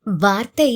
வார்த்தை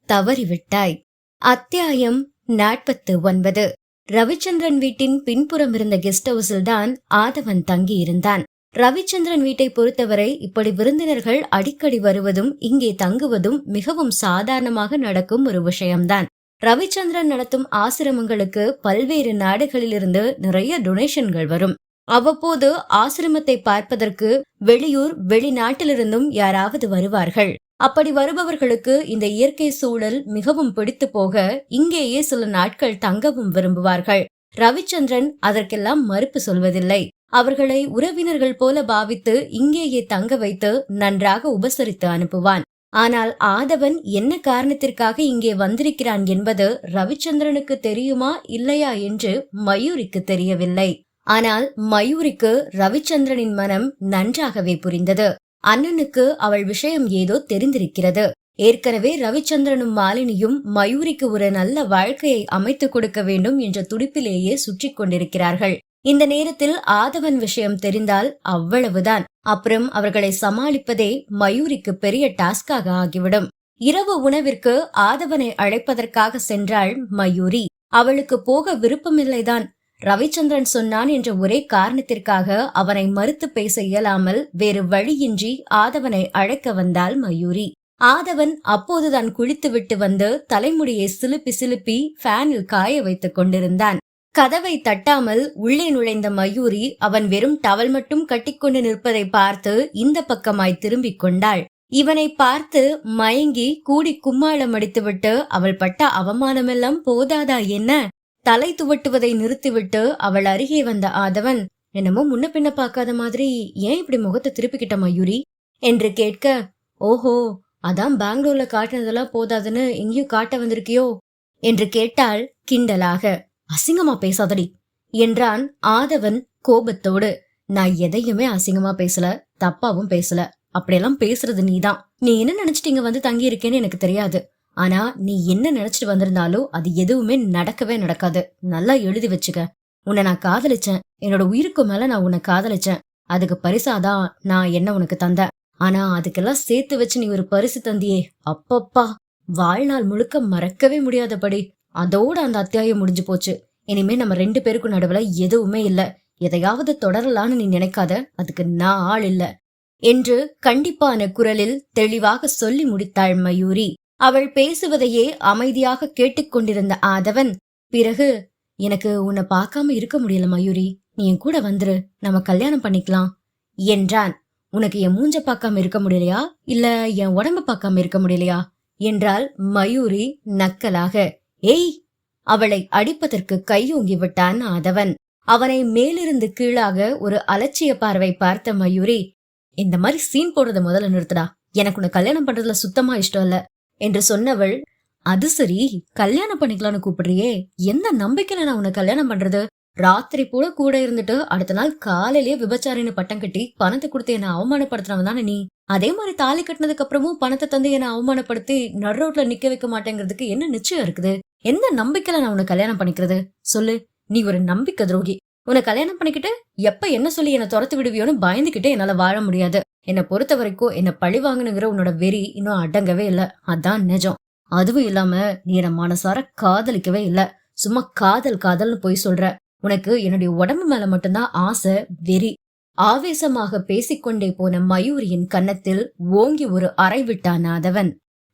தவறிவிட்டாய். அத்தியாயம் 49. ரவிச்சந்திரன் வீட்டின் பின்புறம் இருந்த கெஸ்ட் ஹவுஸில் தான் ஆதவன் தங்கியிருந்தான். ரவிச்சந்திரன் வீட்டை பொறுத்தவரை இப்படி விருந்தினர்கள் அடிக்கடி வருவதும் இங்கே தங்குவதும் மிகவும் சாதாரணமாக நடக்கும் ஒரு விஷயம்தான். ரவிச்சந்திரன் நடத்தும் ஆசிரமங்களுக்கு பல்வேறு நாடுகளிலிருந்து நிறைய டொனேஷன்கள் வரும். அவ்வப்போது ஆசிரமத்தை பார்ப்பதற்கு வெளியூர் வெளிநாட்டிலிருந்தும் யாராவது வருவார்கள். அப்படி வருபவர்களுக்கு இந்த இயற்கை சூழல் மிகவும் பிடித்து போக இங்கேயே சில நாட்கள் தங்கவும் விரும்புவார்கள். ரவிச்சந்திரன் அதற்கெல்லாம் மறுப்பு சொல்வதில்லை. அவர்களை உறவினர்கள் போல பாவித்து இங்கேயே தங்க வைத்து நன்றாக உபசரித்து அனுப்புவான். ஆனால் ஆதவன் என்ன காரணத்திற்காக இங்கே வந்திருக்கிறான் என்பது ரவிச்சந்திரனுக்கு தெரியுமா இல்லையா என்று மயூரிக்கு தெரியவில்லை. ஆனால் மயூரிக்கு ரவிச்சந்திரனின் மனம் நன்றாகவே புரிந்தது. அண்ணனுக்கு அவள் விஷயம் ஏதோ தெரிந்திருக்கிறது. ஏற்கனவே ரவிச்சந்திரனும் மாலினியும் மயூரிக்கு ஒரு நல்ல வாழ்க்கையை அமைத்து கொடுக்க வேண்டும் என்ற துடிப்பிலேயே சுற்றி கொண்டிருக்கிறார்கள். இந்த நேரத்தில் ஆதவன் விஷயம் தெரிந்தால் அவ்வளவுதான். அப்புறம் அவர்களை சமாளிப்பதே மயூரிக்கு பெரிய டாஸ்காக ஆகிவிடும். இரவு உணவிற்கு ஆதவனை அழைப்பதற்காக சென்றாள் மயூரி. அவளுக்கு போக விருப்பமில்லைதான். ரவிச்சந்திரன் சொன்னான் என்ற ஒரே காரணத்திற்காக அவனை மறுத்து பேச இயலாமல் வேறு வழியின்றி ஆதவனை அழைக்க வந்தாள் மயூரி. ஆதவன் அப்போதுதான் குளித்து விட்டு வந்து தலைமுடியை சிலுப்பி சிலுப்பி ஃபேனில் காய வைத்துக் கொண்டிருந்தான். கதவை தட்டாமல் உள்ளே நுழைந்த மயூரி அவன் வெறும் டவல் மட்டும் கட்டிக்கொண்டு நிற்பதை பார்த்து இந்த பக்கமாய் திரும்பிக் கொண்டாள். இவனை பார்த்து மயங்கி கூடி கும்மாளம் அடித்துவிட்டு அவள் பட்ட அவமானமெல்லாம் போதாதா என்ன? தலை துவட்டுவதை நிறுத்திவிட்டு அவள் அருகே வந்த ஆதவன், என்னமோ முன்ன பின்ன பார்க்காத மாதிரி ஏன் இப்படி முகத்தை திருப்பிக்கிட்ட மயூரி என்று கேட்க, ஓஹோ, அதான் பெங்களூர்ல காட்டினதெல்லாம் போதாதுன்னு எங்கேயும் காட்ட வந்திருக்கியோ என்று கேட்டாள் கிண்டலாக. அசிங்கமா பேசாதடி என்றான் ஆதவன் கோபத்தோடு. நான் எதையுமே அசிங்கமா பேசல, தப்பாவும் பேசல. அப்படியெல்லாம் பேசுறது நீதான். நீ என்ன நினைச்சிட்டு இங்க வந்து தங்கி இருக்கேன்னு எனக்கு தெரியாது. ஆனா நீ என்ன நினைச்சிட்டு வந்திருந்தாலும் அது எதுவுமே நடக்கவே நடக்காது. நல்லா எழுதி வச்சுக்க. உன்னை நான் காதலிச்சேன். என்னோட உயிருக்கு மேல நான் உன்னை காதலிச்சேன். அதுக்கு பரிசாதான் நான் என்ன உனக்கு தந்தேன். ஆனா அதுக்கெல்லாம் சேர்த்து வச்சு நீ ஒரு பரிசு தந்தியே, அப்பப்பா, வாழ்நாள் முழுக்க மறக்கவே முடியாதபடி. அதோட அந்த அத்தியாயம் முடிஞ்சு போச்சு. இனிமே நம்ம 2 பேருக்கும் நடுவுல எதுவுமே இல்ல. எதையாவது தொடரலான்னு நீ நினைக்காத. அதுக்கு நான் ஆள் இல்ல என்று கண்டிப்பான குரலில் தெளிவாக சொல்லி முடித்தாள் மயூரி. அவள் பேசுவதையே அமைதியாக கேட்டுக்கொண்டிருந்த ஆதவன் பிறகு, எனக்கு உன்னை பார்க்காம இருக்க முடியல மயூரி, நீ என் கூட வந்துரு, நம்ம கல்யாணம் பண்ணிக்கலாம் என்றான். உனக்கு என் மூஞ்ச பார்க்காம இருக்க முடியலையா, இல்ல என் உடம்ப பார்க்காம இருக்க முடியலையா என்றாள் மயூரி நக்கலாக. ஏய், அவளை அடிப்பதற்கு கையோங்கி விட்டான் ஆதவன். அவனை மேலிருந்து கீழாக ஒரு அலட்சிய பார்வை பார்த்த மயூரி, இந்த மாதிரி சீன் போடுறத முதல்ல நிறுத்தடா. எனக்கு உன்னை கல்யாணம் பண்றதுல சுத்தமா இஷ்டம் இல்ல என்று சொன்னவள், அது சரி, கல்யாணம் பண்ணிக்கலாம்னு கூப்பிடுறியே, எந்த நம்பிக்கையில நான் உன்னை கல்யாணம் பண்றது? ராத்திரி கூட இருந்துட்டு அடுத்த நாள் காலையிலேயே விபச்சாரின்னு பட்டம் கட்டி பணத்தை கொடுத்து என்ன அவமானப்படுத்தினவன் தானே நீ. அதே மாதிரி தாலி கட்டினதுக்கு அப்புறமும் பணத்தை தந்து என்ன அவமானப்படுத்தி நடு ரோட்ல நிக்க வைக்க மாட்டேங்கிறதுக்கு என்ன நிச்சயம் இருக்குது? எந்த நம்பிக்கையில நான் உன்னை கல்யாணம் பண்ணிக்கிறது சொல்லு? நீ ஒரு நம்பிக்கை துரோகி. உன்னை கல்யாணம் பண்ணிக்கிட்டு எப்ப என்ன சொல்லி என்ன துரத்து விடுவியோன்னு பயந்துகிட்டே என்னால வாழ முடியாது. என்னை பொறுத்த வரைக்கும் என்ன பழி வாங்கணுங்கிற உன்னோட வெறி இன்னும் அடங்கவே இல்ல. அதான் நிஜம். அதுவும் இல்லாம நீ என்ன மனசார காதலிக்கவே இல்ல. சும்மா காதல் காதல்னு போய் சொல்ற. உனக்கு என்னுடைய உடம்பு மேல மட்டும்தான் ஆசை, வெறி. ஆவேசமாக பேசிக்கொண்டே போன மயூரியின் கன்னத்தில் ஓங்கி ஒரு அறை விட்டான் ஆதவன்.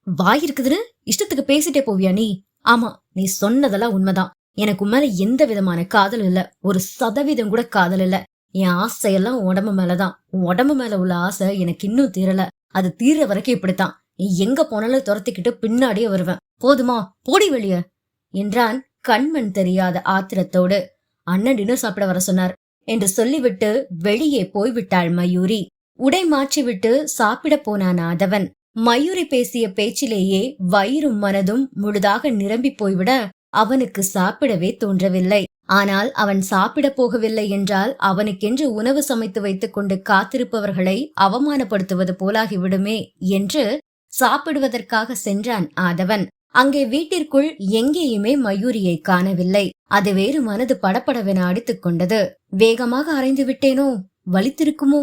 வாய் இருக்குதுன்னு இஷ்டத்துக்கு பேசிட்டே போவியா நீ? ஆமா, நீ சொன்னதெல்லாம் உண்மைதான். எனக்கு மேல எந்த விதமான காதல் இல்ல, 1% கூட காதல் இல்ல. என் ஆசையெல்லாம் உடம்பு மேலதான். உடம்பு மேல உள்ள ஆசை எனக்கு இன்னும் தீரல. அது தீர்ற வரைக்கும் இப்படித்தான். நீ எங்க போனாலும் துரத்திக்கிட்டு பின்னாடியே வருவேன். போதுமா, போடி வெளிய என்றான் கண்மண் தெரியாத ஆத்திரத்தோடு. அண்ணன் டின்னர் சாப்பிட வர சொன்னார் என்று சொல்லிவிட்டு வெளியே போய்விட்டாள் மயூரி. உடை மாற்றிவிட்டு சாப்பிட போனான் ஆதவன். மயூரி பேசிய பேச்சிலேயே வயிறும் மனதும் முழுதாக நிரம்பி போய்விட அவனுக்கு சாப்பிடவே தோன்றவில்லை. ஆனால் அவன் சாப்பிட போகவில்லை என்றால் அவனுக்கென்று உணவு சமைத்து வைத்துக் கொண்டு காத்திருப்பவர்களை அவமானப்படுத்துவது போலாகிவிடுமே என்று சாப்பிடுவதற்காக சென்றான் ஆதவன். அங்கே வீட்டிற்குள் எங்கேயுமே மயூரியை காணவில்லை. அது வேறு மனது படபடவென அடித்துக் கொண்டது. வேகமாக அரைந்து விட்டேனோ, வலித்திருக்குமோ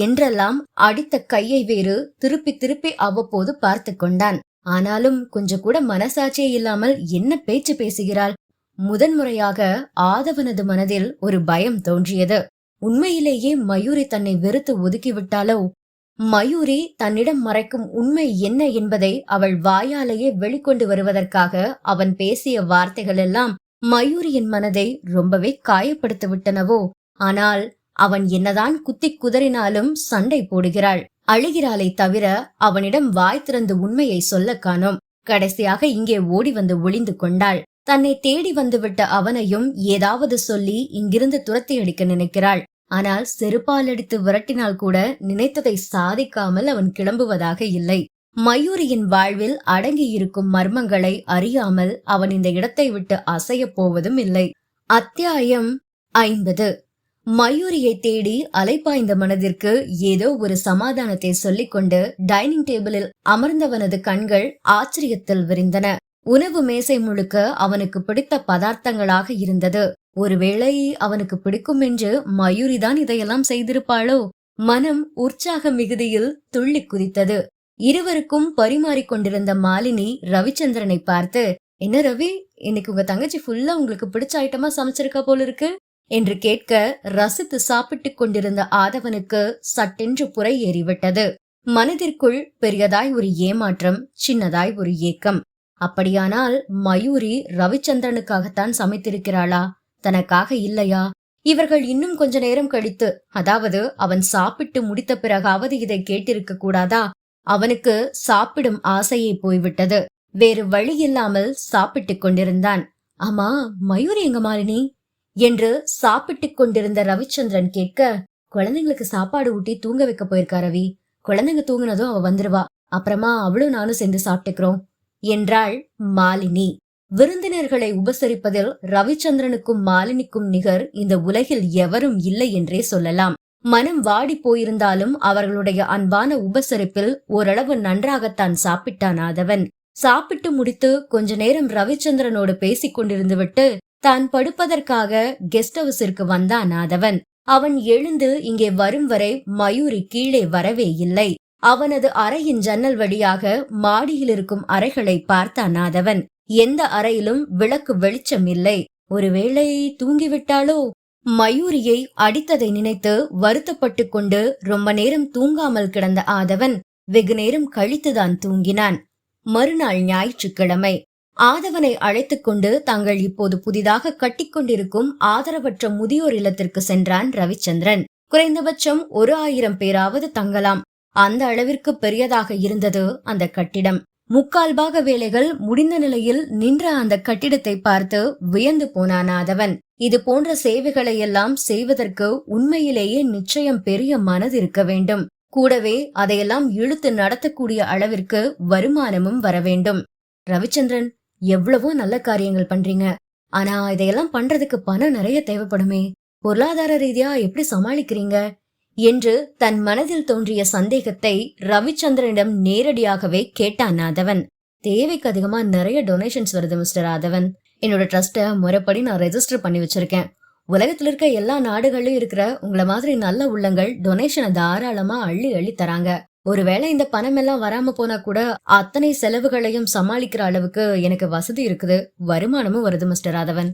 என்றெல்லாம் அடித்த கையை வேறு திருப்பி திருப்பி அவ்வப்போது பார்த்து கொண்டான். ஆனாலும் கொஞ்சம் கூட மனசாட்சியே இல்லாமல் என்ன பேச்சு பேசுகிறாள்? முதன்முறையாக ஆதவனது மனதில் ஒரு பயம் தோன்றியது. உண்மையிலேயே மயூரி தன்னை வெறுத்து ஒதுக்கிவிட்டாளோ? மயூரி தன்னிடம் மறைக்கும் உண்மை என்ன என்பதை அவள் வாயாலேயே வெளிக்கொண்டு வருவதற்காக அவன் பேசிய வார்த்தைகள் எல்லாம் மயூரியின் மனதை ரொம்பவே காயப்படுத்தி விட்டனவோ? ஆனால் அவன் என்னதான் குத்தி குதறினாலும் சண்டை போடுகிறாள், அழுகிறாளை தவிர அவனிடம் வாய் திறந்து உண்மையை சொல்ல காணோம். கடைசியாக இங்கே ஓடி வந்து ஒளிந்து கொண்டாள். தன்னை தேடி வந்துவிட்ட அவனையும் ஏதாவது சொல்லி இங்கிருந்து துரத்தி அடிக்க நினைக்கிறாள். ஆனால் செருப்பால் அடித்து விரட்டினால் கூட நினைத்ததை சாதிக்காமல் அவன் கிளம்புவதாக இல்லை. மயூரியின் வாழ்வில் அடங்கியிருக்கும் மர்மங்களை அறியாமல் அவன் இந்த இடத்தை விட்டு அசைய போவதும் இல்லை. அத்தியாயம் 50. மயூரியை தேடி அலைப்பாய்ந்த மனதிற்கு ஏதோ ஒரு சமாதானத்தை சொல்லிக்கொண்டு டைனிங் டேபிளில் அமர்ந்தவனது கண்கள் ஆச்சரியத்தில் விரிந்தன. உணவு மேசை முழுக்க அவனுக்கு பிடித்த பதார்த்தங்களாக இருந்தது. ஒருவேளை அவனுக்கு பிடிக்கும் என்று மயூரிதான் இதையெல்லாம் செய்திருப்பாளோ? மனம் உற்சாக மிகுதியில் துள்ளி குதித்தது. இருவருக்கும் பரிமாறிக்கொண்டிருந்த மாலினி ரவிச்சந்திரனை பார்த்து, என்ன ரவி, இன்னைக்கு உங்க தங்கச்சி ஃபுல்லா உங்களுக்கு பிடிச்ச ஐட்டமா சமைச்சிருக்கா போல இருக்கு என்று கேட்க, ரசித்து சாப்பிட்டுக் கொண்டிருந்த ஆதவனுக்கு சட்டென்று புரை ஏறிவிட்டது. மனதிற்குள் பெரியதாய் ஒரு ஏமாற்றம், சின்னதாய் ஒரு ஏக்கம். அப்படியானால் மயூரி ரவிச்சந்திரனுக்காகத்தான் சமைத்திருக்கிறாளா, தனக்காக இல்லையா? இவர்கள் இன்னும் கொஞ்ச நேரம் கழித்து, அதாவது அவன் சாப்பிட்டு முடித்த பிறகாவது இதை கேட்டிருக்க கூடாதா? அவனுக்கு சாப்பிடும் ஆசையை போய்விட்டது. வேறு வழி இல்லாமல் சாப்பிட்டுக் கொண்டிருந்தான். ஆமா, மயூரி எங்க மாலினி என்று சாப்பிட்டுக் கொண்டிருந்த ரவிச்சந்திரன் கேட்க, குழந்தைங்களுக்கு சாப்பாடு ஊட்டி தூங்க வைக்க போயிருக்கா ரவி. குழந்தைங்க தூங்குனதும் அவ வந்துருவா, அப்புறமா அவளும் நானும் சேர்ந்து சாப்பிட்டுக்கிறோம் என்றாள் மாலினி. விருந்தினர்களை உபசரிப்பதில் ரவிச்சந்திரனுக்கும் மாலினிக்கும் நிகர் இந்த உலகில் எவரும் இல்லை என்றே சொல்லலாம். மனம் வாடி போயிருந்தாலும் அவர்களுடைய அன்பான உபசரிப்பில் ஓரளவு நன்றாகத்தான் சாப்பிட்டான் ஆதவன். சாப்பிட்டு முடித்து கொஞ்ச நேரம் ரவிச்சந்திரனோடு பேசிக் கொண்டிருந்து விட்டு தான் படுப்பதற்காக கெஸ்ட் ஹவுஸிற்கு வந்தான் ஆதவன். அவன் எழுந்து இங்கே வரும் வரை மயூரி கீழே வரவே இல்லை. அவனது அறையின் ஜன்னல் வழியாக மாடியில் இருக்கும் அறைகளை பார்த்தான் ஆதவன். எந்த அறையிலும் விளக்கு வெளிச்சம் இல்லை. ஒருவேளை தூங்கிவிட்டாளோ? மயூரியை அடித்ததை நினைத்து வருத்தப்பட்டு கொண்டு ரொம்ப நேரம் தூங்காமல் கிடந்த ஆதவன் வெகு நேரம் கழித்துதான் தூங்கினான். மறுநாள் ஞாயிற்றுக்கிழமை. ஆதவனை அழைத்துக் கொண்டு தாங்கள் இப்போது புதிதாக கட்டிக்கொண்டிருக்கும் ஆதரவற்ற முதியோர் இல்லத்திற்கு சென்றான் ரவிச்சந்திரன். குறைந்தபட்சம் 1000 பேராவது தங்கலாம். அந்த அளவிற்கு பெரியதாக இருந்தது அந்த கட்டிடம். 3/4 பாக வேலைகள் முடிந்த நிலையில் நின்ற அந்த கட்டிடத்தை பார்த்து வியந்து போனான் ஆதவன். இது போன்ற சேவைகளை எல்லாம் செய்வதற்கு உண்மையிலேயே நிச்சயம் பெரிய மனது இருக்க வேண்டும். கூடவே அதையெல்லாம் இழுத்து நடத்தக்கூடிய அளவிற்கு வருமானமும் வர வேண்டும். ரவிச்சந்திரன், எவ்வளவோ நல்ல காரியங்கள் பண்றீங்க, ஆனா இதையெல்லாம் பண்றதுக்கு பணம் நிறைய தேவைப்படுமே. பொருளாதார ரீதியா எப்படி சமாளிக்கிறீங்க என்று தன் மனதில் தோன்றிய சந்தேகத்தை ரவிச்சந்திரனிடம் நேரடியாகவே கேட்டான் ஆதவன். தேவைக்கு அதிகமா நிறைய டொனேஷன்ஸ் வருது மிஸ்டர் ஆதவன். என்னோட ட்ரஸ்ட முறைப்படி நான் ரெஜிஸ்டர் பண்ணி வச்சிருக்கேன். உலகத்துல இருக்க எல்லா நாடுகள்லயும் இருக்கிற உங்கள மாதிரி நல்ல உள்ளங்கள் டொனேஷனை தாராளமா அள்ளி அள்ளி தராங்க. ஒருவேளை இந்த பணம் எல்லாம் வராம போனா கூட அத்தனை செலவுகளையும் சமாளிக்கிற அளவுக்கு எனக்கு வசதி இருக்குது, வருமானமும் வருது மிஸ்டர் ஆதவன்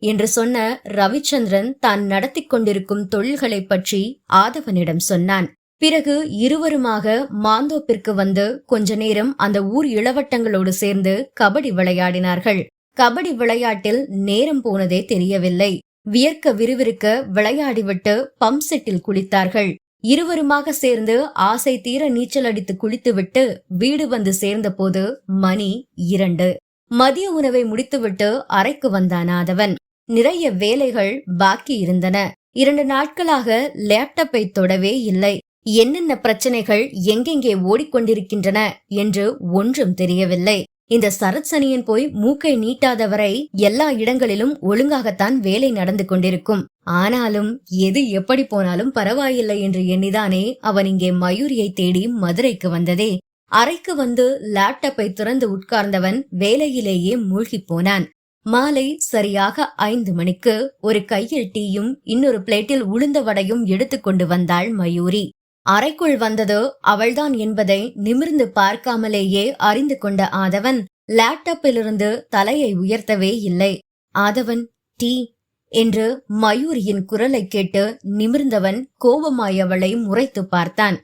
என்று சொன்ன ரவிச்சந்திரன் தான் நடத்தி கொண்டிருக்கும் தொழில்களை பற்றி ஆதவனிடம் சொன்னான். பிறகு இருவருமாக மாந்தோப்பிற்கு வந்து கொஞ்ச நேரம் அந்த ஊர் இளவட்டங்களோடு சேர்ந்து கபடி விளையாடினார்கள். கபடி விளையாட்டில் நேரம் போனதே தெரியவில்லை. வியர்க்க விறுவிறுக்க விளையாடிவிட்டு பம்ப் செட்டில் குளித்தார்கள். இருவருமாக சேர்ந்து ஆசை தீர நீச்சல் அடித்து குளித்துவிட்டு வீடு வந்து சேர்ந்த போது மணி 2. மதிய உணவை முடித்துவிட்டு அறைக்கு வந்தான் ஆதவன். நிறைய வேலைகள் பாக்கி இருந்தன. 2 நாட்களாக லேப்டாப்பை தொடவே இல்லை. என்னென்ன பிரச்சனைகள் எங்கெங்கே ஓடிக்கொண்டிருக்கின்றன என்று ஒன்றும் தெரியவில்லை. இந்த சரத் சனியன் போய் மூக்கை நீட்டாதவரை எல்லா இடங்களிலும் ஒழுங்காகத்தான் வேலை நடந்து கொண்டிருக்கும். ஆனாலும் எது எப்படி போனாலும் பரவாயில்லை என்று எண்ணிதானே அவன் இங்கே மயூரியை தேடி மதுரைக்கு வந்ததே. அறைக்கு வந்து லேப்டாப்பை திறந்து உட்கார்ந்தவன் வேலையிலேயே மூழ்கி போனான். மாலை சரியாக 5 மணிக்கு ஒரு கையில் டீயும் இன்னொரு பிளேட்டில் உளுந்த வடையும் எடுத்துக்கொண்டு வந்தாள் மயூரி. அறைக்குள் வந்தது அவள்தான் என்பதை நிமிர்ந்து பார்க்காமலேயே அறிந்து கொண்ட ஆதவன் லேப்டாப்பிலிருந்து தலையை உயர்த்தவே இல்லை. ஆதவன், டீ என்று மயூரியின் குரலை கேட்டு நிமிர்ந்தவன் கோபமாய் அவளை முறைத்து பார்த்தான்.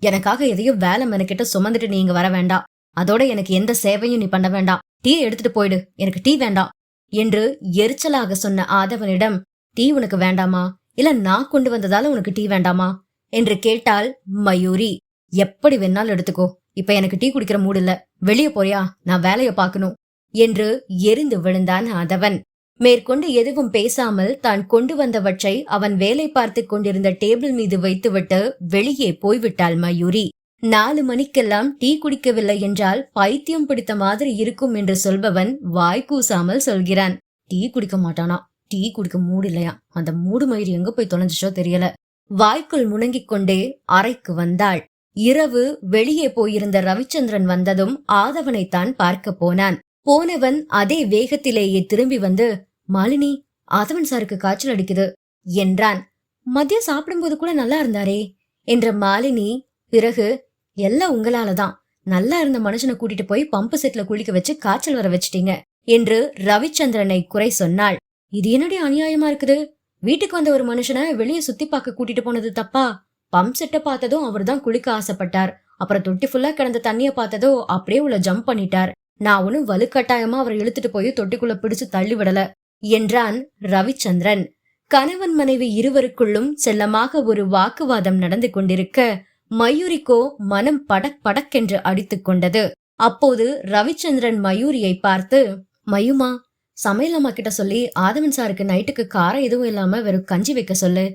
எனக்காக எதையும் வேலை மெனக்கிட்ட சுமந்துட்டு நீங்க வர வேண்டாம். அதோட எனக்கு எந்த சேவையும் நீ பண்ண வேண்டாம். டீ எடுத்துட்டு போயிடு, எனக்கு டீ வேண்டாம் என்று எரிச்சலாக சொன்ன ஆதவனிடம், டீ உனக்கு வேண்டாமா, இல்ல நான் கொண்டு வந்ததால உனக்கு டீ வேண்டாமா என்று கேட்டாள் மயூரி. எப்படி வேணாலும் எடுத்துக்கோ, இப்ப எனக்கு டீ குடிக்கிற மூடு இல்ல, வெளியே போறியா, நான் வேலைய பாக்கணும் என்று எரிந்து விழுந்தான் ஆதவன். மேற்கொண்டு எதுவும் பேசாமல் தான் கொண்டு வந்தவற்றை அவன் வேலை பார்த்து கொண்டிருந்த டேபிள் மீது வைத்துவிட்டு வெளியே போய்விட்டாள் மயூரி. 4 மணிக்கெல்லாம் டீ குடிக்கவில்லை என்றால் பைத்தியம் பிடித்த மாதிரி இருக்கும் என்று சொல்பவன் வாய் கூசாமல் சொல்கிறான். டீ குடிக்க மாட்டானா, டீ குடிக்க மூடு இல்லையா, அந்த மூடு மயிறு எங்க போய் தொலைஞ்சிச்சோ தெரியல. வாய்க்குள் முணங்கிக் கொண்டே அறைக்கு வந்தாள். இரவு வெளியே போயிருந்த ரவிச்சந்திரன் வந்ததும் ஆதவனைத்தான் பார்க்க போனான். போனவன் அதே வேகத்திலேயே திரும்பி வந்து, மாலினி, ஆதவன் சாருக்கு காய்ச்சல் அடிக்குது என்றான். மதியம் சாப்பிடும்போது கூட நல்லா இருந்தாரே என்ற மாலினி பிறகு, எல்லாம் உங்களாலதான், நல்லா இருந்த மனுஷனை கூட்டிட்டு போய் பம்பு செட்ல குளிக்க வச்சு காய்ச்சல் வர வச்சிட்டீங்க என்று ரவிச்சந்திரனை குறை சொன்னாள். இது என்னடி அநியாயமா இருக்குது, வீட்டுக்கு வந்த ஒரு மனுஷனை வெளியே சுத்தி பார்க்க கூட்டிட்டு போனது தப்பா? பம்ப் செட்டை பார்த்ததும் அவர் தான் குளிக்க ஆசைப்பட்டார். அப்புறம் தொட்டி ஃபுல்லா கிடந்த தண்ணிய பார்த்ததோ அப்படியே உள்ள ஜம்ப் பண்ணிட்டார். நான் ஒன்னும் வலுக்கட்டாயமா அவரை இழுத்துட்டு போய் தொட்டிக்குள்ள பிடிச்சு தள்ளி விடல என்றான் ரவிச்சந்திரன். கணவன் மனைவி இருவருக்குள்ளும் செல்லமாக ஒரு வாக்குவாதம் நடந்து கொண்டிருக்க மயூரிக்கோ மனம் படக் படக்கென்று அடித்துக் கொண்டது. அப்போது ரவிச்சந்திரன் மயூரியை பார்த்து, மயுமா, சமையல் அம்மா கிட்ட சொல்லி ஆதவன் சாருக்கு நைட்டுக்கு காரம் எதுவும் இல்லாம வெறும் கஞ்சி வைக்க சொல்லு,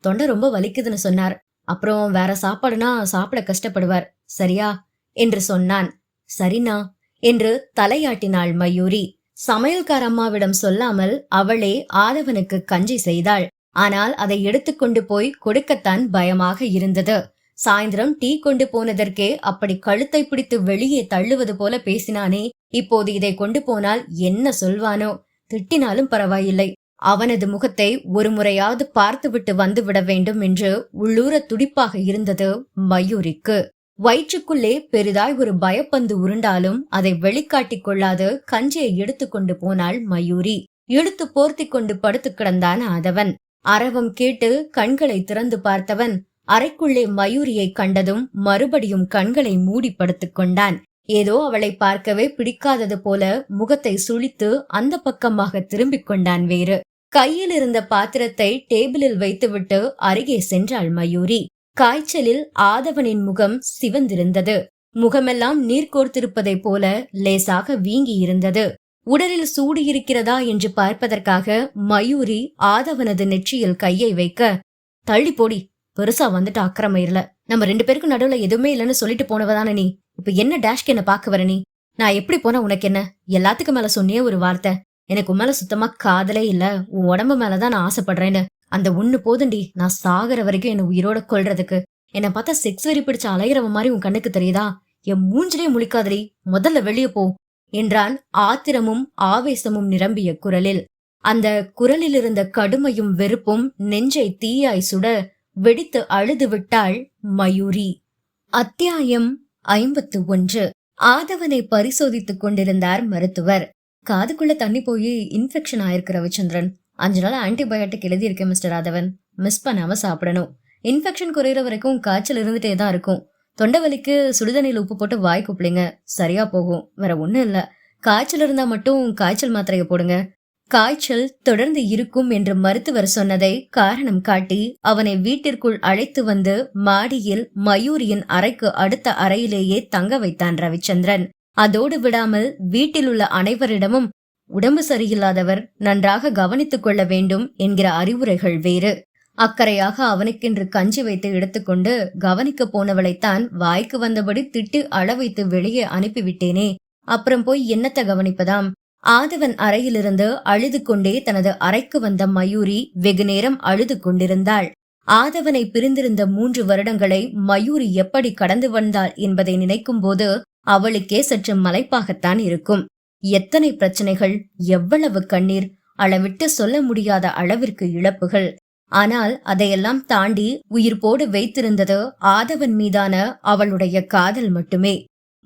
தொண்டை ரொம்ப வலிக்குதுன்னு சொன்னார். அப்புறம் வேற சாப்பாடுனா சாப்பிட கஷ்டப்படுவார், சரியா என்று சொன்னான். சரினா என்று தலையாட்டினாள் மயூரி. சமையல்கார அம்மாவிடம் சொல்லாமல் அவளே ஆதவனுக்கு கஞ்சி செய்தாள். ஆனால் அதை எடுத்துக்கொண்டு போய் கொடுக்கத்தான் பயமாக இருந்தது. சாயந்தரம் டீ கொண்டு போனதற்கே அப்படி கழுத்தை பிடித்து வெளியே தள்ளுவது போல பேசினானே, இப்போது இதை கொண்டு போனால் என்ன சொல்வானோ? திட்டினாலும் பரவாயில்லை, அவனது முகத்தை ஒரு முறையாவது பார்த்துவிட்டு வந்து விட வேண்டும் என்று உள்ளூர துடிப்பாக இருந்தது மயூரிக்கு. வயிற்றுக்குள்ளே பெரிதாய் ஒரு பயப்பந்து உருண்டாலும் அதை வெளிக்காட்டிக் கொள்ளாது கஞ்சியை எடுத்துக்கொண்டு போனாள் மயூரி. இழுத்து போர்த்தி கொண்டு படுத்து கிடந்தான் ஆதவன். அரவம் கேட்டு கண்களை திறந்து பார்த்தவன் அறைக்குள்ளே மயூரியை கண்டதும் மறுபடியும் கண்களை மூடி படுத்துக் கொண்டான். ஏதோ அவளை பார்க்கவே பிடிக்காதது போல முகத்தை சுழித்து அந்த பக்கமாக திரும்பிக் கொண்டான். வேறு கையில் இருந்த பாத்திரத்தை டேபிளில் வைத்துவிட்டு அருகே சென்றாள் மயூரி. காய்ச்சலில் ஆதவனின் முகம் சிவந்திருந்தது. முகமெல்லாம் நீர் கோர்த்திருப்பதை போல லேசாக வீங்கி இருந்தது. உடலில் சூடு இருக்கிறதா என்று பார்ப்பதற்காக மயூரி ஆதவனது நெற்றியில் கையை வைக்க, தள்ளி போடி, பெருசா வந்துட்டு அக்கிரம இல்ல, நம்ம 2 பேருக்கும் நடுவுல எதுவுமே இல்லைன்னு சொல்லிட்டு போனவதான நீ, இப்ப என்ன டேஷ்க்கு என்ன பாக்க வர நீ? நான் எப்படி போனா உனக்கு என்ன? எல்லாத்துக்கு மேல சொன்னியே ஒரு வார்த்தை, எனக்கு உன் மேல சுத்தமா காதலே இல்ல, உன் உடம்பு மேலதான் நான் ஆசைப்படுறேன்னு. அந்த ஒண்ணு போதுண்டி, நான் சாகர வரைக்கும் என்ன உயிரோட கொல்றதுக்கு. என்னை பார்த்தா செக்ஸ் வெறி பிடிச்ச அலையிறவ மாதிரி உன் கண்ணுக்கு தெரியுதா? என் மூஞ்சிலே முழிக்காதடி, முதல்ல வெளியே போ என்றான் ஆத்திரமும் ஆவேசமும் நிரம்பிய குரலில். அந்த குரலில் இருந்த கடுமையும் வெறுப்பும் நெஞ்சை தீயாய் சுட வெடித்து அழுது விட்டாள் மயூரி. அத்தியாயம் 51. ஆதவனை பரிசோதித்துக் கொண்டிருந்தார் மருத்துவர். காதுக்குள்ள தண்ணி போய் இன்ஃபெக்ஷன் ஆயிருக்கு ரவிச்சந்திரன். 5 நாள் ஆன்டிபயோட்டிக் எழுதியிருக்கேன் மிஸ்டர் ஆதவன், மிஸ் பண்ணாம சாப்பிடணும். இன்ஃபெக்ஷன் குறையிற வரைக்கும் காய்ச்சல் இருந்துட்டே தான் இருக்கும். தொண்டை வலிக்கு சுடுதண்ணியில் உப்பு போட்டு வாய் கூப்பிடுங்க, சரியா போகும். வேற ஒண்ணும் இல்ல, காய்ச்சல் இருந்தா மட்டும் காய்ச்சல் மாத்திரையை போடுங்க. காய்ச்சல் தொடர்ந்து இருக்கும் என்று மருத்துவர் சொன்னதை காரணம் காட்டி அவனை வீட்டிற்குள் அழைத்து வந்து மாடியில் மயூரியின் அறைக்கு அடுத்த அறையிலேயே தங்க வைத்தான் ரவிச்சந்திரன். அதோடு விடாமல் வீட்டில் உள்ள அனைவரிடமும் உடம்பு சரியில்லாதவர், நன்றாக கவனித்துக் கொள்ள வேண்டும் என்கிற அறிவுரைகள் வேறு. அக்கறையாக அவனுக்கென்று கஞ்சி வைத்து எடுத்துக்கொண்டு கவனிக்க போனவளைத்தான் வாய்க்கு வந்தபடி திட்டு அளவைத்து வெளியே அனுப்பிவிட்டேனே, அப்புறம் போய் என்னத்த கவனிப்பதாம்? ஆதவன் அறையிலிருந்து அழுது கொண்டே தனது அறைக்கு வந்த மயூரி வெகு நேரம் அழுது கொண்டிருந்தாள். ஆதவனை பிரிந்திருந்த 3 வருடங்களை மயூரி எப்படி கடந்து வந்தாள் என்பதை நினைக்கும் போது அவளுக்கே சற்று மலைப்பாகத்தான் இருக்கும். எத்தனை பிரச்சனைகள், எவ்வளவு கண்ணீர், அளவிட்டு சொல்ல முடியாத அளவிற்கு இழப்புகள். ஆனால் அதையெல்லாம் தாண்டி உயிர்ப்போடு வைத்திருந்தது ஆதவன் மீதான அவளுடைய காதல் மட்டுமே.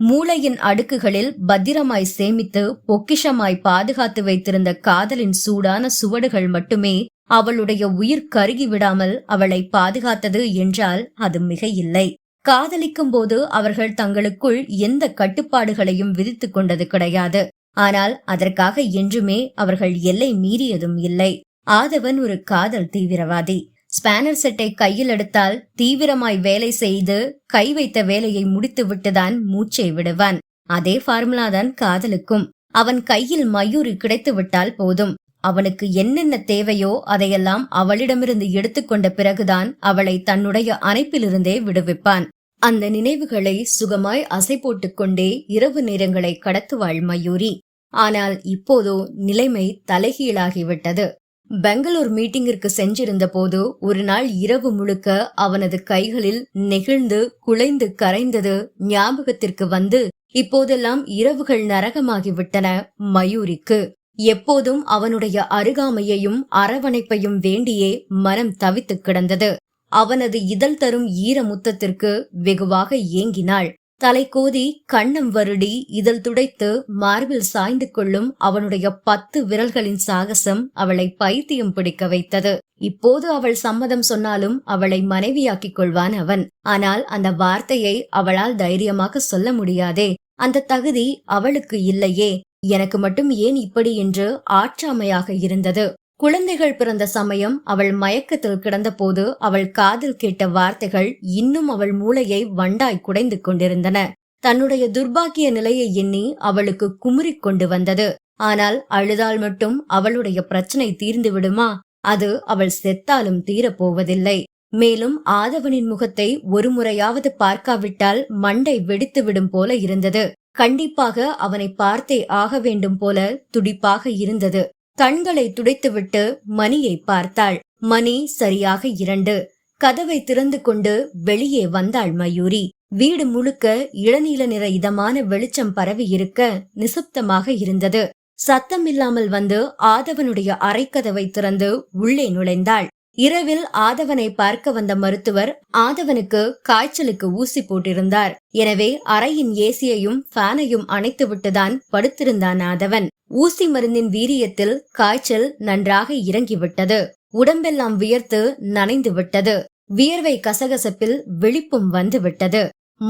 மூளையின் அடுக்குகளில் பத்திரமாய் சேமித்து பொக்கிஷமாய் பாதுகாத்து வைத்திருந்த காதலின் சூடான சுவடுகள் மட்டுமே அவளுடைய உயிர் கருகி விடாமல் அவளை பாதுகாத்தது என்றால் அது மிக இல்லை. காதலிக்கும் போது அவர்கள் தங்களுக்குள் எந்த கட்டுப்பாடுகளையும் விதித்துக் கொண்டது கிடையாது. ஆனால் அதற்காக என்றுமே அவர்கள் எல்லை மீறியதும் இல்லை. ஆதவன் ஒரு காதல் தீவிரவாதி. ஸ்பானர் செட்டை கையில் எடுத்தால் தீவிரமாய் வேலை செய்து கை வைத்த வேலையை முடித்து விட்டுதான் மூச்சை விடுவான். அதே ஃபார்முலாதான் காதலுக்கும். அவன் கையில் மயூரி கிடைத்து விட்டால் போதும். அவனுக்கு என்னென்ன தேவையோ அதையெல்லாம் அவளிடமிருந்து எடுத்துக்கொண்ட பிறகுதான் அவளை தன்னுடைய அணைப்பிலிருந்தே விடுவிப்பான். அந்த நினைவுகளை சுகமாய் அசை போட்டுக்கொண்டே இரவு நேரங்களை கடத்துவாள் மயூரி. ஆனால் இப்போதோ நிலைமை தலைகீழாகிவிட்டது. பெங்களூர் மீட்டிங்கிற்கு சென்றிருந்த போது ஒரு நாள் இரவு முழுக்க அவனது கைகளில் நெகிழ்ந்து குலைந்து கரைந்தது ஞாபகத்திற்கு வந்து இப்போதெல்லாம் இரவுகள் நரகமாகிவிட்டன மயூரிக்கு. எப்போதும் அவனுடைய அருகாமையையும் அரவணைப்பையும் வேண்டியே மனம் தவித்து கிடந்தது. அவனது இதழ் தரும் ஈர முத்தத்திற்கு வெகுவாக ஏங்கினாள். தலை கோதி கண்ணம் வருடி இதழ் துடைத்து மார்பில் சாய்ந்து கொள்ளும் அவனுடைய 10 விரல்களின் சாகசம் அவளை பைத்தியம் பிடிக்க வைத்தது. இப்போது அவள் சம்மதம் சொன்னாலும் அவளை மனைவியாக்கிக் கொள்வான் அவன். ஆனால் அந்த வார்த்தையை அவளால் தைரியமாக சொல்ல முடியாதே. அந்த தகுதி அவளுக்கு இல்லையே. எனக்கு மட்டும் ஏன் இப்படி என்று ஆற்றாமையாக இருந்தது. குழந்தைகள் பிறந்த சமயம் அவள் மயக்கத்தில் கிடந்த போது அவள் காதில் கேட்ட வார்த்தைகள் இன்னும் அவள் மூளையை வண்டாய் குடைந்து கொண்டிருந்தன. தன்னுடைய துர்பாக்கிய நிலையை எண்ணி அவளுக்கு குமுறி கொண்டு வந்தது. ஆனால் அழுதால் மட்டும் அவளுடைய பிரச்சனை தீர்ந்து விடுமா? அது அவள் செத்தாலும் தீரப்போவதில்லை. மேலும் ஆதவனின் முகத்தை ஒரு முறையாவது பார்க்காவிட்டால் மண்டை வெடித்து விடும் போல இருந்தது. கண்டிப்பாக அவனை பார்த்தே ஆக வேண்டும் போல துடிப்பாக இருந்தது. கண்களை துடைத்துவிட்டு மணியை பார்த்தாள். மணி சரியாக 2. கதவை திறந்து கொண்டு வெளியே வந்தாள் மயூரி. வீடு முழுக்க இளநீல நிற இதமான வெளிச்சம் பரவி இருக்க நிசப்தமாக இருந்தது. சத்தமில்லாமல் வந்து ஆதவனுடைய அறைக்கதவை திறந்து உள்ளே நுழைந்தாள். இரவில் ஆதவனை பார்க்க வந்த மருத்துவர் ஆதவனுக்கு காய்ச்சலுக்கு ஊசி போட்டிருந்தார். எனவே அறையின் ஏசியையும் ஃபேனையும் அணைத்து விட்டுதான் படுத்திருந்தான் ஆதவன். ஊசி மருந்தின் வீரியத்தில் காய்ச்சல் நன்றாக இறங்கிவிட்டது. உடம்பெல்லாம் வியர்த்து நனைந்து விட்டது. வியர்வை கசகசப்பில் விழிப்பும் வந்து விட்டது.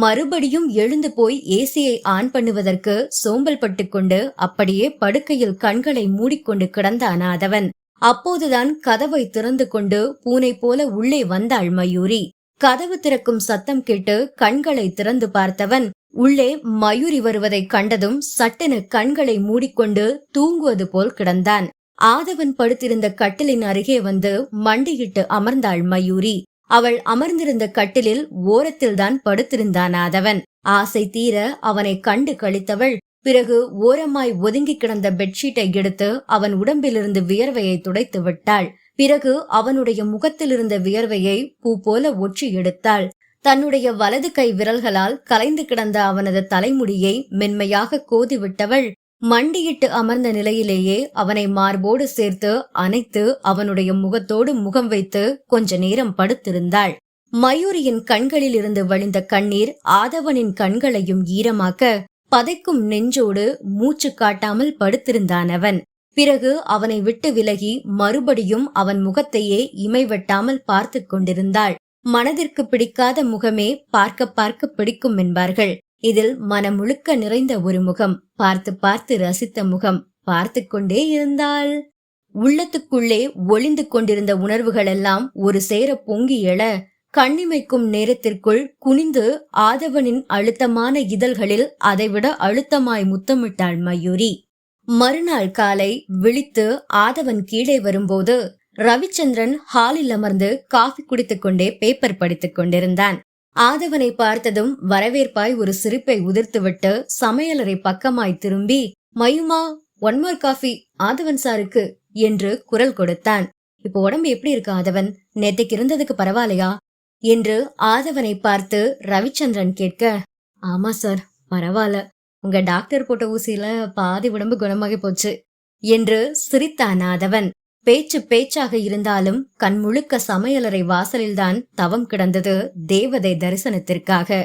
மறுபடியும் எழுந்து போய் ஏசியை ஆன் பண்ணுவதற்கு சோம்பல் பட்டுக்கொண்டு அப்படியே படுக்கையில் கண்களை மூடிக்கொண்டு கிடந்தான் ஆதவன். அப்போதுதான் கதவை திறந்து கொண்டு பூனை போல உள்ளே வந்தாள் மயூரி. கதவு திறக்கும் சத்தம் கேட்டு கண்களை திறந்து பார்த்தவன் உள்ளே மயூரி வருவதை கண்டதும் சட்டென கண்களை மூடிக்கொண்டு தூங்குவது போல் கிடந்தான். ஆதவன் படுத்திருந்த கட்டிலின் அருகே வந்து மண்டியிட்டு அமர்ந்தாள் மயூரி. அவள் அமர்ந்திருந்த கட்டிலில் ஓரத்தில்தான் படுத்திருந்தான் ஆதவன். ஆசை தீர அவனை கண்டு கழித்தவள் பிறகு ஓரமாய் ஒதுங்கி கிடந்த பெட்ஷீட்டை எடுத்து அவன் உடம்பிலிருந்து வியர்வையை துடைத்து விட்டாள். பிறகு அவனுடைய முகத்திலிருந்த வியர்வையை பூ போல ஒற்றி எடுத்தாள். தன்னுடைய வலது கை விரல்களால் கலைந்து கிடந்த அவனது தலைமுடியை மென்மையாக கோதிவிட்டவள் மண்டியிட்டு அமர்ந்த நிலையிலேயே அவனை மார்போடு சேர்த்து அணைத்து அவனுடைய முகத்தோடு முகம் வைத்து கொஞ்ச நேரம் படுத்திருந்தாள். மயூரியின் கண்களில் இருந்து வழிந்த கண்ணீர் ஆதவனின் கண்களையும் ஈரமாக்க பதைக்கும் நெஞ்சோடு மூச்சு காட்டாமல் படுத்திருந்தான் அவன். பிறகு அவனை விட்டு விலகி மறுபடியும் அவன் முகத்தையே இமை வெட்டாமல் பார்த்து கொண்டிருந்தாள். மனதிற்கு பிடிக்காத முகமே பார்க்க பார்க்க பிடிக்கும் என்பார்கள். இதில் மனம் முழுக்க நிறைந்த ஒரு முகம், பார்த்து பார்த்து ரசித்த முகம். பார்த்து கொண்டே இருந்தாள். உள்ளத்துக்குள்ளே ஒளிந்து கொண்டிருந்த உணர்வுகளெல்லாம் ஒரு சேர பொங்கி எழ கண்ணிமைக்கும் நேரத்திற்குள் குனிந்து ஆதவனின் அழுத்தமான இதழ்களில் அதைவிட அழுத்தமாய் முத்தமிட்டாள் மயூரி. மறுநாள் காலை விழித்து ஆதவன் கீழே வரும்போது ரவிச்சந்திரன் ஹாலில் அமர்ந்து காஃபி குடித்துக் கொண்டே பேப்பர் படித்துக் கொண்டிருந்தான். ஆதவனை பார்த்ததும் வரவேற்பாய் ஒரு சிரிப்பை உதிர்த்துவிட்டு சமையலறை பக்கமாய் திரும்பி, மயுமா, 1 more காஃபி ஆதவன் சாருக்கு என்று குரல் கொடுத்தான். இப்போ உடம்பு எப்படி இருக்கு ஆதவன்? நேத்தைக்கு இருந்ததுக்கு பரவாயில்லையா என்று ஆதவனை பார்த்து ரவிச்சந்திரன் கேட்க, ஆமா சார், பரவாயில்ல. உங்க டாக்டர் போட்ட ஊசியில பாதி உடம்பு குணமாகி போச்சு என்று சிரித்தான் ஆதவன். பேச்சு பேச்சாக இருந்தாலும் கண் முழுக்க சமையலறை வாசலில்தான் தவம் கிடந்தது தேவதை தரிசனத்திற்காக.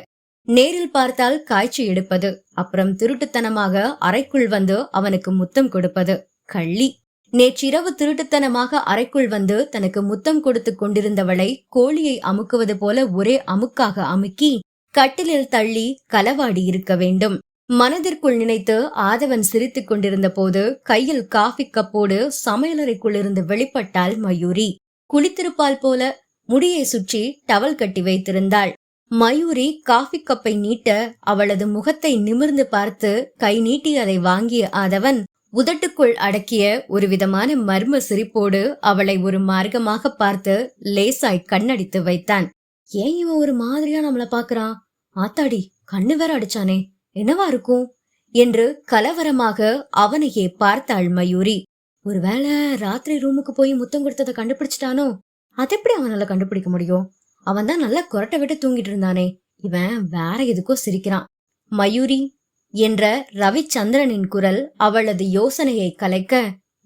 நேரில் பார்த்தால் காய்ச்சி எடுப்பது, அப்புறம் திருட்டுத்தனமாக அறைக்குள் வந்து அவனுக்கு முத்தம் கொடுப்பது. கள்ளி. நேற்றிரவு திருட்டுத்தனமாக அறைக்குள் வந்து தனக்கு முத்தம் கொடுத்து கொண்டிருந்தவளை கோழியை அமுக்குவது போல ஒரே அமுக்காக அமுக்கி கட்டிலில் தள்ளி களவாடி இருக்க வேண்டும். மனதிற்குள் நினைத்து ஆதவன் சிரித்துக் கொண்டிருந்த போது கையில் காஃபி கப்போடு சமையலறைக்குள்ளிருந்து வெளிப்பட்டாள் மயூரி. குளித்திருப்பால் போல முடியை சுற்றி டவல் கட்டி வைத்திருந்தாள். மயூரி காஃபி கப்பை நீட்ட அவளது முகத்தை நிமிர்ந்து பார்த்து கை நீட்டி அதை வாங்கிய ஆதவன் உதட்டுக்குள் அடக்கிய ஒரு விதமான மர்ம சிரிப்போடு அவளை ஒரு மார்க்கமாக பார்த்து லேசாய் கண்ணடித்து வைத்தான். ஏன் இவன் ஒரு மாதிரியா நம்மள பாக்குறான்? ஆத்தாடி, கண்ணு வேற அடிச்சானே, என்னவா இருக்கும் என்று கலவரமாக அவனையே பார்த்தாள் மயூரி. ஒருவேளை ராத்திரி ரூமுக்கு போய் முத்தம் கொடுத்ததை கண்டுபிடிச்சிட்டானோ? அது எப்படி அவனால கண்டுபிடிக்க முடியும்? அவன் தான் நல்லா கொரட்டை விட்டு தூங்கிட்டு இருந்தானே. இவன் வேற எதுக்கோ சிரிக்கிறான். மயூரி என்ற ரவிச்சந்திரனின் குரல் அவளது யோசனையை கலைக்க,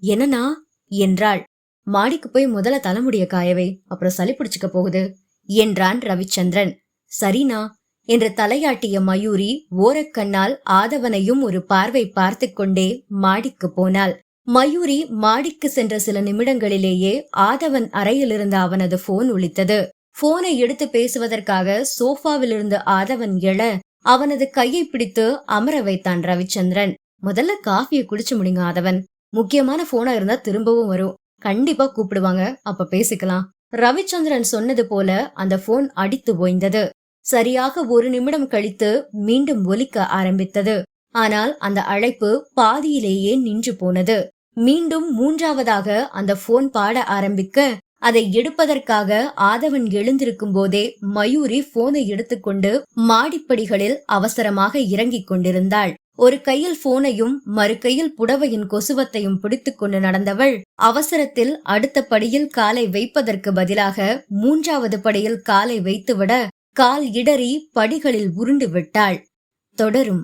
என்னன்னா என்றாள். மாடிக்கு போய் முதல்ல தலைமுடிய காயவை, அப்புறம் சளி பிடிச்சுக்க போகுது என்றான் ரவிச்சந்திரன். சரினா என்று தலையாட்டிய மயூரி ஓரக்கண்ணால் ஆதவனையும் ஒரு பார்வை பார்த்து கொண்டே மாடிக்கு போனாள். மயூரி மாடிக்கு சென்ற சில நிமிடங்களிலேயே ஆதவன் அறையில் இருந்த அவனது போன் ஒலித்தது. போனை எடுத்து பேசுவதற்காக சோஃபாவில் இருந்து ஆதவன் எழ அவனது கையை பிடித்து அமர வைத்தான் ரவிச்சந்திரன். முதல்ல காஃபியை குடிச்சு முடிங்க ஆதவன். முக்கியமான போனா இருந்தா திரும்பவும் வரும், கண்டிப்பா கூப்பிடுவாங்க, அப்ப பேசிக்கலாம். ரவிச்சந்திரன் சொன்னது போல அந்த போன் அடித்து ஓய்ந்தது. சரியாக ஒரு நிமிடம் கழித்து மீண்டும் ஒலிக்க ஆரம்பித்தது. ஆனால் அந்த அழைப்பு பாதியிலேயே நின்று போனது. மீண்டும் மூன்றாவதாக அந்த போன் பாட ஆரம்பிக்க அதை எடுப்பதற்காக ஆதவன் எழுந்திருக்கும் போதே மயூரி போனை எடுத்துக்கொண்டு மாடிப்படிகளில் அவசரமாக இறங்கிக் கொண்டிருந்தாள். ஒரு கையில் போனையும் மறு கையில் புடவையின் கொசுவத்தையும் பிடித்துக் கொண்டு நடந்தவள் அவசரத்தில் அடுத்த படியில் காலை வைப்பதற்கு பதிலாக மூன்றாவது படியில் காலை வைத்துவிட கால் இடறி படிகளில் உருண்டு விட்டாள். தொடரும்.